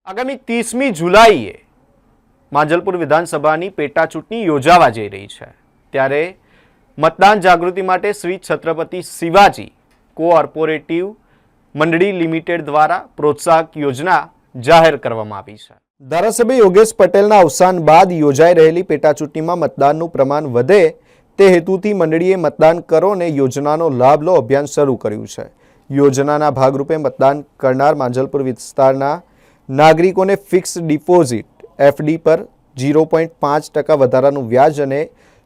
આગામી 30મી જુલાઈએ માંજલપુર વિધાનસભાની પેટા ચૂંટણી યોજાવા જઈ રહી છે, ત્યારે મતદાન જાગૃતિ માટે શ્રી છત્રપતિ શિવાજી કોઓપરેટિવ મંડળી લિમિટેડ દ્વારા પ્રોત્સાહક યોજના જાહેર કરવામાં આવી છે। ધારાસભ્ય યોગેશ પટેલના અવસાન બાદ યોજાઈ રહેલી પેટા ચૂંટણીમાં મતદાનનું પ્રમાણ વધે તે હેતુથી મંડળીએ મતદાન કરો અને યોજનાનો લાભ લો અભિયાન શરૂ કર્યું છે। યોજનાના ભાગરૂપે મતદાન કરનાર માંજલપુર વિસ્તારના નાગરિકોને ફિક્સ ડિપોઝિટ એફડી પર 0.5% વધારાનું વ્યાજ અને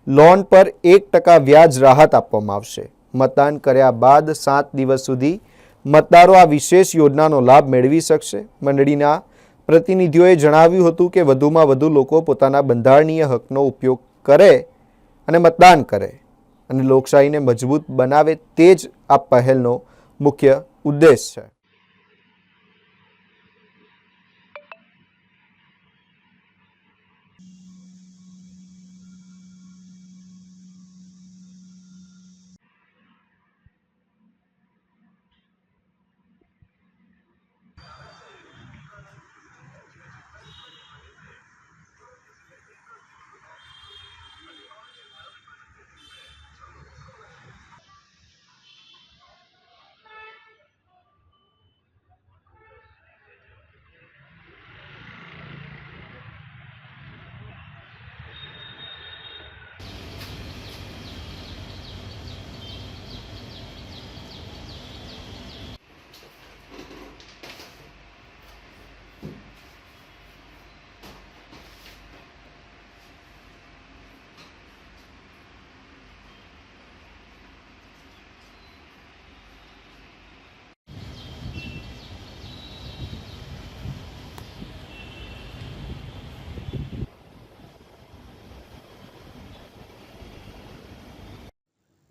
લોન પર 1% વ્યાજ રાહત આપવામાં આવશે। મતદાન કર્યા બાદ 7 દિવસ સુધી મતદારો આ વિશેષ યોજનાનો લાભ મેળવી શકશે। મંડળીના પ્રતિનિધિઓએ જણાવ્યું હતું કે વધુમાં વધુ લોકો પોતાના બંધારણીય હકનો ઉપયોગ કરે અને મતદાન કરે અને લોકશાહીને મજબૂત બનાવે તે જ આ પહેલનો મુખ્ય ઉદ્દેશ છે।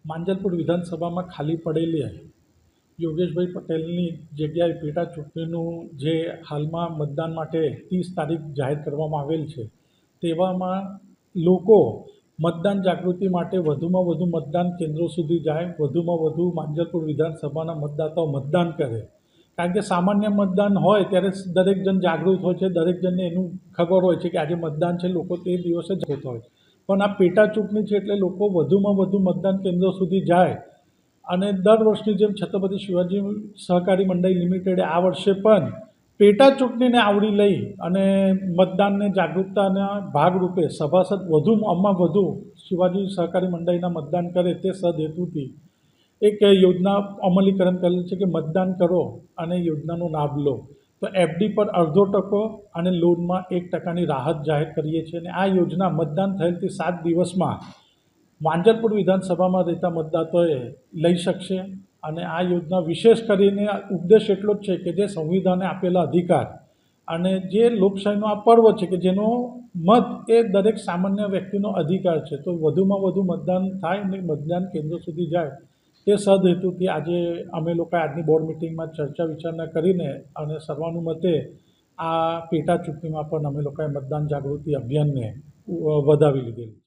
માંજલપુર વિધાનસભામાં ખાલી પડેલી યોગેશભાઈ પટેલની જગ્યાએ પેટા ચૂંટણીનું જે હાલમાં મતદાન માટે 30 તારીખ જાહેર કરવામાં આવેલ છે, તેવામાં લોકો મતદાન જાગૃતિ માટે વધુમાં વધુ મતદાન કેન્દ્રો સુધી જાય, વધુમાં વધુ માંજલપુર વિધાનસભાના મતદાતાઓ મતદાન કરે। કારણ કે સામાન્ય મતદાન હોય ત્યારે દરેક જણ જાગૃત હોય છે, દરેક જણને એનું ખબર હોય છે કે આજે મતદાન છે, લોકો તે દિવસે જ હોતા હોય છે। પણ આ પેટા ચૂંટણી છે એટલે લોકો વધુમાં વધુ મતદાન કેન્દ્રો સુધી જાય અને દર વર્ષની જેમ છત્રપતિ શિવાજી સહકારી મંડળી લિમિટેડે આ વર્ષે પણ પેટા ચૂંટણીને આવરી લઈ અને મતદાનને જાગૃતતાના ભાગરૂપે સભાસદ વધુમાં વધુ શિવાજી સહકારી મંડળીના મતદાન કરે તે સદહેતુથી એક યોજના અમલીકરણ કરેલ છે કે મતદાન કરો અને યોજનાનો લાભ લો। તો એફડી પર 0.5% અને લોનમાં 1%ની રાહત જાહેર કરીએ છીએ અને આ યોજના મતદાન થયેલથી 7 દિવસમાં માંજલપુર વિધાનસભામાં રહેતા મતદાતાઓએ લઈ શકશે અને આ યોજના વિશેષ કરીને ઉદ્દેશ એટલો જ છે કે જે સંવિધાને આપેલા અધિકાર અને જે લોકશાહીનો આ પર્વ છે કે જેનો મત એ દરેક સામાન્ય વ્યક્તિનો અધિકાર છે, તો વધુમાં વધુ મતદાન થાય અને મતદાન કેન્દ્ર સુધી જાય તે સદહેતુથી આજે અમે લોકો આજની બોર્ડ મિટિંગમાં ચર્ચા વિચારણા કરીને અને સર્વાનુમતે આ પેટા ચૂંટણીમાં પણ અમે લોકોએ મતદાન જાગૃતિ અભિયાનને વધાવી લીધેલું।